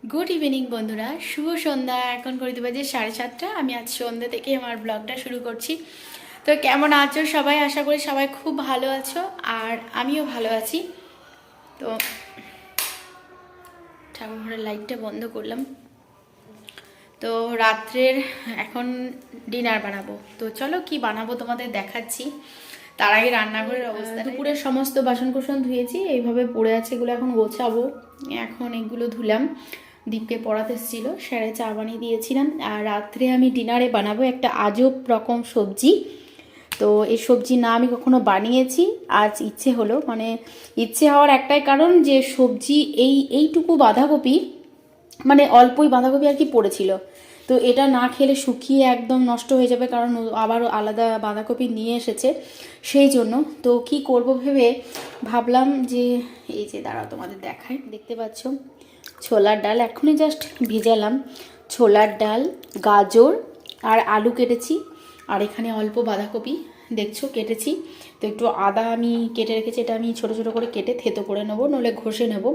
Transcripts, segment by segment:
Good evening বন্ধুরা, শুভ সন্ধ্যা। এখন করে দেবো যে 7:30। আমি আজ সন্ধ্যা থেকে আমার ব্লগটা শুরু করছি। তো কেমন আছো সবাই? আশা করি সবাই খুব ভালো আছো, আর আমিও ভালো আছি। তো ঠাকুর ঘরের লাইটটা বন্ধ করলাম। তো রাত্রের এখন ডিনার বানাবো। তো চলো কি বানাবো তোমাদের দেখাচ্ছি। তার আগে রান্নাঘরের অবস্থা, দুপুরের সমস্ত বাসনকোসন ধুয়েছি, এইভাবে পড়ে আছে, এগুলো এখন গোছাবো। এখন এগুলো ধুলাম। দীপকে পড়াতে এসেছিল, স্যারে চা বানিয়ে দিয়েছিলাম। আর রাত্রে আমি ডিনারে বানাবো একটা আজব রকম সবজি। তো এই সবজি না আমি কখনো বানিয়েছি, আজ ইচ্ছে হলো, মানে ইচ্ছে হওয়ার একটাই কারণ যে সবজি এইটুকু বাঁধাকপি, মানে অল্পই বাঁধাকপি আর কি পড়েছিল। তো এটা না খেলে শুকিয়ে একদম নষ্ট হয়ে যাবে, কারণ আবারও আলাদা বাঁধাকপি নিয়ে এসেছে, সেই জন্য। তো কি করব ভেবে ভাবলাম যে এই যে দাঁড়াও তোমাদের দেখায়, দেখতে পাচ্ছ ছোলার ডাল এখনই জাস্ট ভিজালাম। ছোলার ডাল, গাজর আর আলু কেটেছি, আর এখানে অল্প বাঁধাকপি দেখছো কেটেছি। তো একটু আদা আমি কেটে রেখেছি, এটা আমি ছোটো ছোটো করে কেটে থেতো করে নেবো, নইলে ঘষে নেব।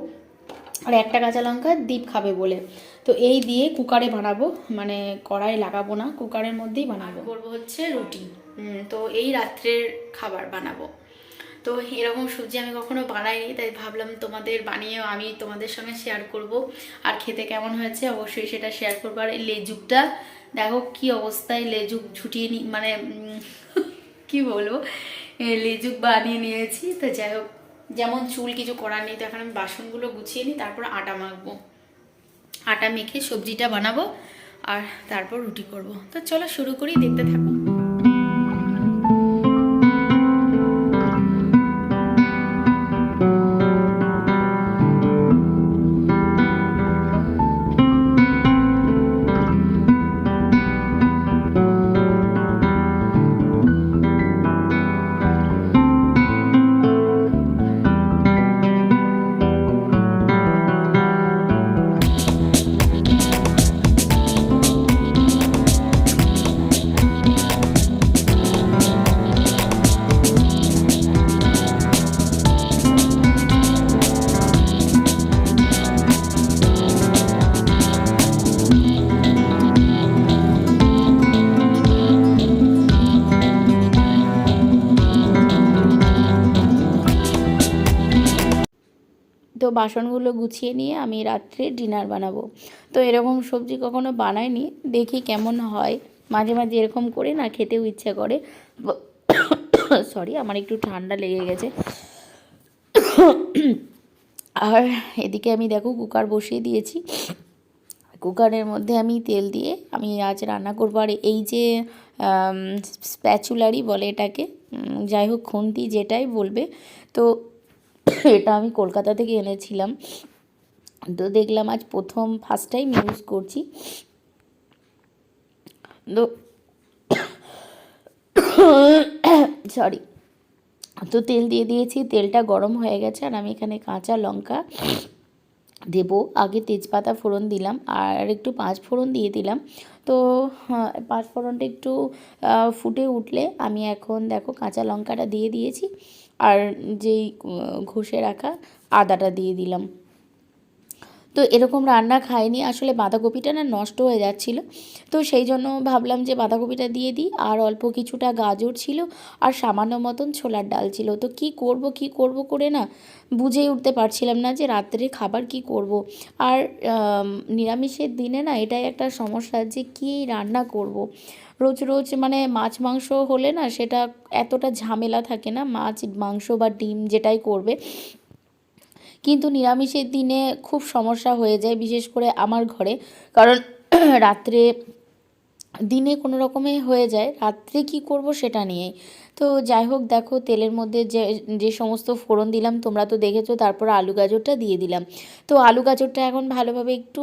আর একটা কাঁচা লঙ্কা, দীপ খাবে বলে। তো এই দিয়ে কুকারে বানাবো, মানে কড়াই লাগাবো না, কুকারের মধ্যেই বানাবো। করবো হচ্ছে রুটি। তো এই রাত্রের খাবার বানাবো। তো এরকম সবজি আমি কখনো বানাইনি, তাই ভাবলাম তোমাদের বানিয়েও আমি তোমাদের সঙ্গে শেয়ার করব। আর খেতে কেমন হয়েছে অবশ্যই সেটা শেয়ার করবো। আর এই লেজুকটা দেখো কি অবস্থায়, লেজুক ছুটিয়ে মানে কি বলবো, লেজুক বানিয়ে নিয়েছি। তো যাই হোক, যেমন চুল কিছু করার নেই। তো এখন আমি বাসনগুলো গুছিয়ে নিই, তারপর আটা মাখবো। আটা মেখে সবজিটা বানাবো, আর তারপর রুটি করব। তো চলো শুরু করি, দেখতে থাকো। তো বাসনগুলো গুছিয়ে নিয়ে আমি রাত্রে ডিনার বানাবো। তো এরকম সবজি কখনো বানাইনি, দেখি কেমন হয়। মাঝে মাঝে এরকম করে না খেতেও ইচ্ছা করে। সরি, আমার একটু ঠান্ডা লেগে গেছে। আর এদিকে আমি দেখো কুকার বসিয়ে দিয়েছি। কুকারের মধ্যে আমি তেল দিয়ে আমি আজ রান্না করবো। আর এই যে স্প্যাচুলারি বলে এটাকে, যাই হোক খুন্তি যেটাই বলবে, তো এটা আমি কলকাতা থেকে এনেছিলাম। তো দেখলাম আজ ফার্স্ট টাইম ইউজ করছি। তো সরি, তো তেল দিয়ে দিয়েছি, তেলটা গরম হয়ে গেছে। আর আমি এখানে কাঁচা লঙ্কা দেব, আগে তেজপাতা ফোড়ন দিলাম, আর একটু পাঁচ ফোড়ন দিয়ে দিলাম। তো পাঁচ ফোড়নটা একটু ফুটে উঠলে আমি এখন দেখো কাঁচা লঙ্কাটা দিয়ে দিয়েছি, আর যেই ঘষে রাখা আদাটা দিয়ে দিলাম। তো এরকম রান্না খাইনি আসলে, বাঁধাকপিটা না নষ্ট হয়ে যাচ্ছিলো। তো সেই জন্য ভাবলাম যে বাঁধাকপিটা দিয়ে দিই। আর অল্প কিছুটা গাজর ছিল, আর সামান্য মতন ছোলার ডাল ছিল। তো কি করব করে না বুঝেই উঠতে পারছিলাম না যে রাত্রে খাবার কি করব। আর নিরামিষের দিনে না এটাই একটা সমস্যা, যে কী রান্না করব। রোজ রোজ মানে মাছ মাংস হলে না সেটা এতটা ঝামেলা থাকে না, মাছ মাংস বা ডিম যেটাই করবে। কিন্তু নিরামিষের দিনে খুব সমস্যা হয়ে যায়, বিশেষ করে আমার ঘরে। কারণ রাত্রে, দিনে কোনো রকমে হয়ে যায়, রাত্রে কি করব সেটা নিয়েই। তো যাই হোক, দেখো তেলের মধ্যে যে যে সমস্ত ফোড়ন দিলাম তোমরা তো দেখেছো, তারপর আলু গাজরটা দিয়ে দিলাম। তো আলু গাজরটা এখন ভালোভাবে একটু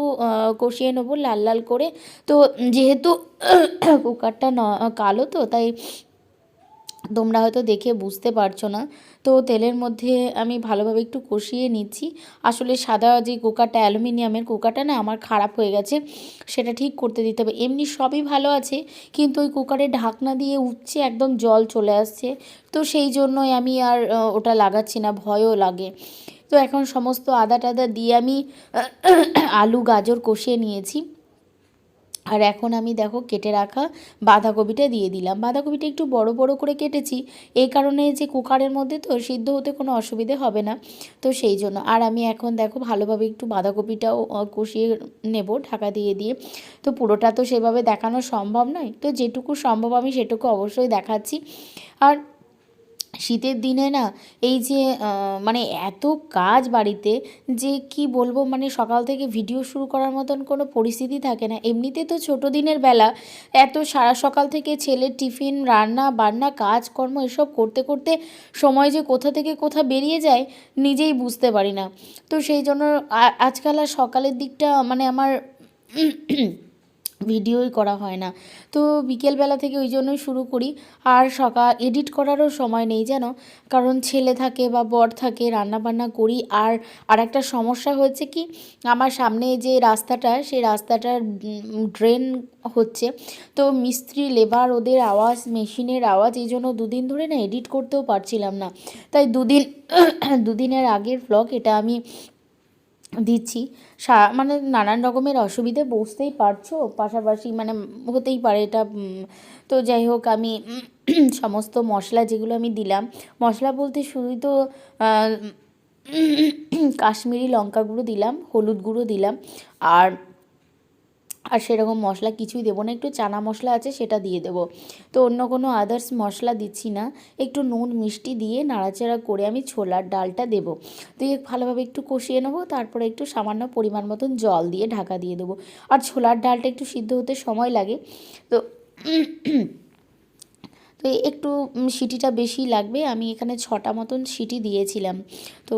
কষিয়ে নেবো লাল লাল করে। তো যেহেতু কুকারটা কালো, তো তাই তোমরা হয়তো দেখে বুঝতে পারছো না। তো তেলের মধ্যে আমি ভালোভাবে একটু কষিয়ে নিচ্ছি। আসলে সাদা যে কুকারটা, অ্যালুমিনিয়ামের কুকারটা না আমার খারাপ হয়ে গেছে, সেটা ঠিক করতে দিতে হবে। এমনি সবই ভালো আছে, কিন্তু ওই কুকারে ঢাকনা দিয়ে উঠছে, একদম জল চলে আসছে। তো সেই জন্যই আমি আর ওটা লাগাচ্ছি না, ভয়ও লাগে। তো এখন সমস্ত আদা টাদা দিয়ে আমি আলু গাজর কষিয়ে নিয়েছি। আর এখন আমি দেখো কেটে রাখা বাঁধাকপিটা দিয়ে দিলাম। বাঁধাকপিটা একটু বড় বড় করে কেটেছি, এই কারণে যে কুকারের মধ্যে তো সিদ্ধ হতে কোনো অসুবিধে হবে না, তো সেই জন্য। আর আমি এখন দেখো ভালোভাবে একটু বাঁধাকপিটাও কষিয়ে নেব ঢাকা দিয়ে দিয়ে। তো পুরোটা তো সেভাবে দেখানো সম্ভব নয়, তো যেটুকু সম্ভব আমি সেটুকু অবশ্যই দেখাচ্ছি। আর শীতের দিনে না এই যে মানে এত কাজ বাড়িতে যে কি বলবো, মানে সকাল থেকে ভিডিও শুরু করার মতন কোনো পরিস্থিতি থাকে না। এমনিতে তো ছোটো দিনের বেলা এত সারা সকাল থেকে ছেলের টিফিন রান্না বান্না কাজকর্ম এসব করতে করতে সময় যে কোথা থেকে কোথা বেরিয়ে যায় নিজেই বুঝতে পারি না। তো সেই জন্য আজকাল আর সকালের দিকটা মানে আমার ভিডিওই করা হয় না। তো বিকেলবেলা থেকে ওই জন্যই শুরু করি। আর সকাল এডিট করারও সময় নেই যেন, কারণ ছেলে থাকে বা বর থাকে, রান্নাবান্না করি। আর একটা সমস্যা হয়েছে কি, আমার সামনে যে রাস্তাটা সেই রাস্তাটার ড্রেন হচ্ছে, তো মিস্ত্রি লেবার ওদের আওয়াজ মেশিনের আওয়াজ, এই জন্য দুদিন ধরে না এডিট করতেও পারছিলাম না। তাই দুদিনের আগের ব্লগ এটা আমি দিচ্ছি। মানে নানান রকমের অসুবিধে বুঝতেই পারছো, পাশাপাশি মানে হতেই পারে এটা। তো যাই হোক, আমি সমস্ত মশলা যেগুলো আমি দিলাম, মশলা বলতে শুধুই তো কাশ্মীরি লঙ্কা গুঁড়ো দিলাম, হলুদ গুঁড়ো দিলাম, আর সেরকম মশলা কিছুই দেবো না। একটু চানা মশলা আছে সেটা দিয়ে দেবো, তো অন্য কোনো আদার্স মশলা দিচ্ছি না। একটু নুন মিষ্টি দিয়ে নাড়াচাড়া করে আমি ছোলার ডালটা দেবো, দিয়ে ভালোভাবে একটু কষিয়ে নেবো। তারপরে একটু সামান্য পরিমাণ মতন জল দিয়ে ঢাকা দিয়ে দেবো। আর ছোলার ডালটা একটু সিদ্ধ হতে সময় লাগে, তো তো একটু সিটিটা বেশি লাগবে। আমি এখানে 6টা মতন সিটি দিয়েছিলাম। তো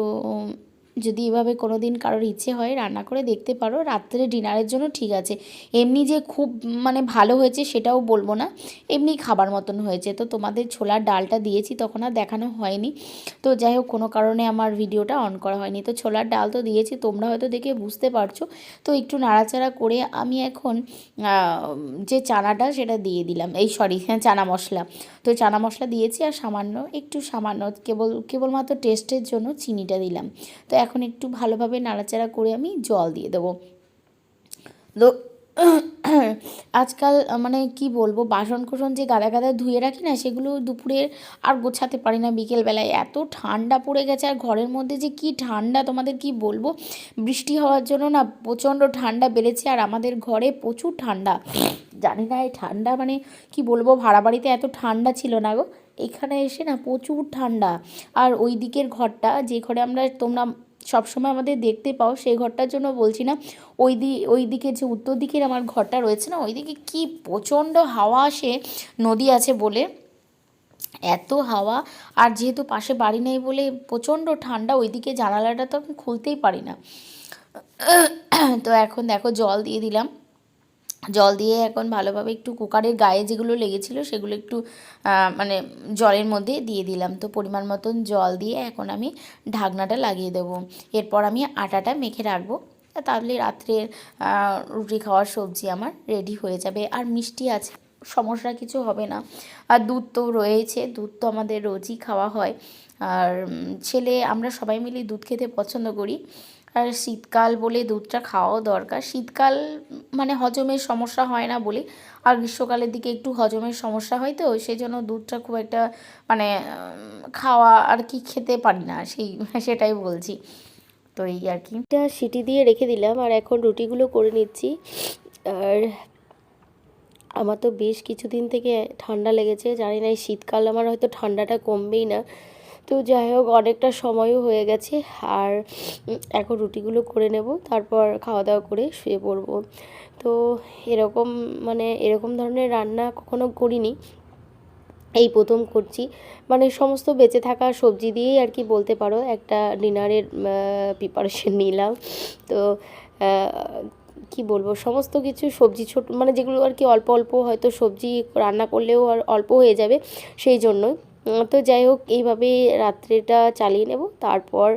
যদি এভাবে কোনো দিন কারোর ইচ্ছে হয় রান্না করে দেখতে পারো, রাত্রে ডিনারের জন্য ঠিক আছে। এমনি যে খুব মানে ভালো হয়েছে সেটাও বলবো না, এমনি খাবার মতন হয়েছে। তো তোমাদের ছোলার ডালটা দিয়েছি তখন আর দেখানো হয়নি, তো যাই হোক কোনো কারণে আমার ভিডিওটা অন করা হয়নি। তো ছোলার ডাল তো দিয়েছি, তোমরা হয়তো দেখে বুঝতে পারছো। তো একটু নাড়াচাড়া করে আমি এখন যে চানাটা সেটা দিয়ে দিলাম, চানা মশলা। তো চানা মশলা দিয়েছি আর সামান্য কেবলমাত্র টেস্টের জন্য চিনিটা দিলাম। তো এখন একটু ভালোভাবে নাড়াচাড়া করে আমি জল দিয়ে দেবো। তো আজকাল মানে কি বলবো, বাসন কোসন যে গাদা গাদা ধুয়ে রাখি না, সেগুলো দুপুরে আর গোছাতে পারি না। বিকেলবেলায় এত ঠান্ডা পড়ে গেছে, আর ঘরের মধ্যে যে কি ঠান্ডা তোমাদের কি বলবো, বৃষ্টি হওয়ার জন্য না প্রচণ্ড ঠান্ডা বেড়েছে। আর আমাদের ঘরে প্রচুর ঠান্ডা, জানি না এই ঠান্ডা মানে কি বলবো, ভাড়া বাড়িতে এত ঠান্ডা ছিল না গো, এখানে এসে না প্রচুর ঠান্ডা। আর ওই দিকের ঘরটা, যে ঘরে তোমরা সবসময় আমাদের দেখতে পাও, সেই ঘরটার জন্য বলছি না, ওই দিকে যে উত্তর দিকের আমার ঘরটা রয়েছে না, ওই দিকে কি প্রচণ্ড হাওয়া আসে, নদী আছে বলে এত হাওয়া। আর যেহেতু পাশে বাড়ি নেই বলে প্রচণ্ড ঠান্ডা, ওইদিকে জানালাটা তো আমি খুলতেই পারি না। তো এখন দেখো জল দিয়ে দিলাম, জল দিয়ে এখন ভালোভাবে একটু কুকারের গায়ে যেগুলো লেগেছিলো সেগুলো একটু মানে জলের মধ্যে দিয়ে দিলাম। তো পরিমাণ মতন জল দিয়ে এখন আমি ঢাকনাটা লাগিয়ে দেবো। এরপর আমি আটাটা মেখে রাখবো, তাহলে রাত্রে রুটি খাওয়ার সবজি আমার রেডি হয়ে যাবে। আর মিষ্টি আছে, সমস্যা কিছু হবে না। আর দুধ তো রয়েছে, দুধ তো আমাদের রোজই খাওয়া হয়। আর ছেলে আমরা সবাই মিলে দুধ খেতে পছন্দ করি। আর শীতকাল বলে দুধটা খাওয়াও দরকার। শীতকাল মানে হজমের সমস্যা হয় না বলে, আর গ্রীষ্মকালের দিকে একটু হজমের সমস্যা হয়, তো সেই জন্য দুধটা খুব একটা মানে খাওয়া আর কি খেতে পারি না, সেটাই বলছি। তো এই আর কি, এটা সিটি দিয়ে রেখে দিলাম। আর এখন রুটিগুলো করে নিচ্ছি। আর আমার তো বেশ কিছুদিন থেকে ঠান্ডা লেগেছে, জানি না এই শীতকাল আমার হয়তো ঠান্ডাটা কমবেই না। তো যাই হোক, অনেকটা সময়ও হয়ে গেছে। আর এখন রুটিগুলো করে নেব, তারপর খাওয়া দাওয়া করে শুয়ে পড়ব। তো এরকম ধরনের রান্না কখনো করিনি, এই প্রথম করছি। মানে সমস্ত বেঁচে থাকা সবজি দিয়েই আর কি বলতে পারো একটা ডিনারের প্রিপারেশন নিলাম। তো কি বলবো, সমস্ত কিছু সবজি ছোট মানে যেগুলো আর কি অল্প অল্প হয়তো সবজি রান্না করলেও আর অল্প হয়ে যাবে, সেই জন্যই। তো যাই হোক, এইভাবে রাত্রেটা চালিয়ে নেব, তারপর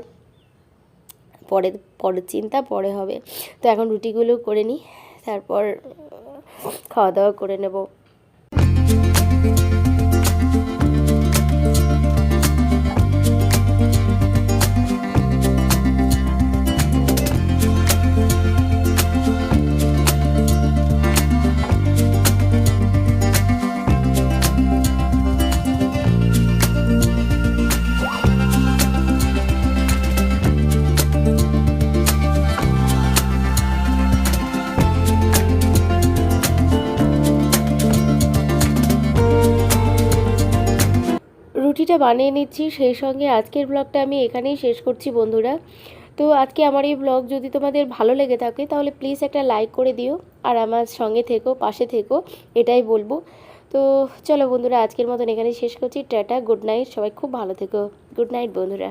পরের চিন্তা পরে হবে। তো এখন রুটিগুলো করে নিই, তারপর খাওয়া দাওয়া করে নেব। রুটিটা বানিয়ে নিচ্ছি, সেই সঙ্গে আজকের ব্লগটা আমি এখানেই শেষ করছি বন্ধুরা। তো আজকে আমার এই ব্লগ যদি তোমাদের ভালো লেগে থাকে তাহলে প্লিজ একটা লাইক করে দিও, আর আমার সঙ্গে থেকো, পাশে থেকো, এটাই বলবো। তো চলো বন্ধুরা, আজকের মতন এখানেই শেষ করছি। টাটা, গুড নাইট, সবাই খুব ভালো থেকো। গুড নাইট বন্ধুরা।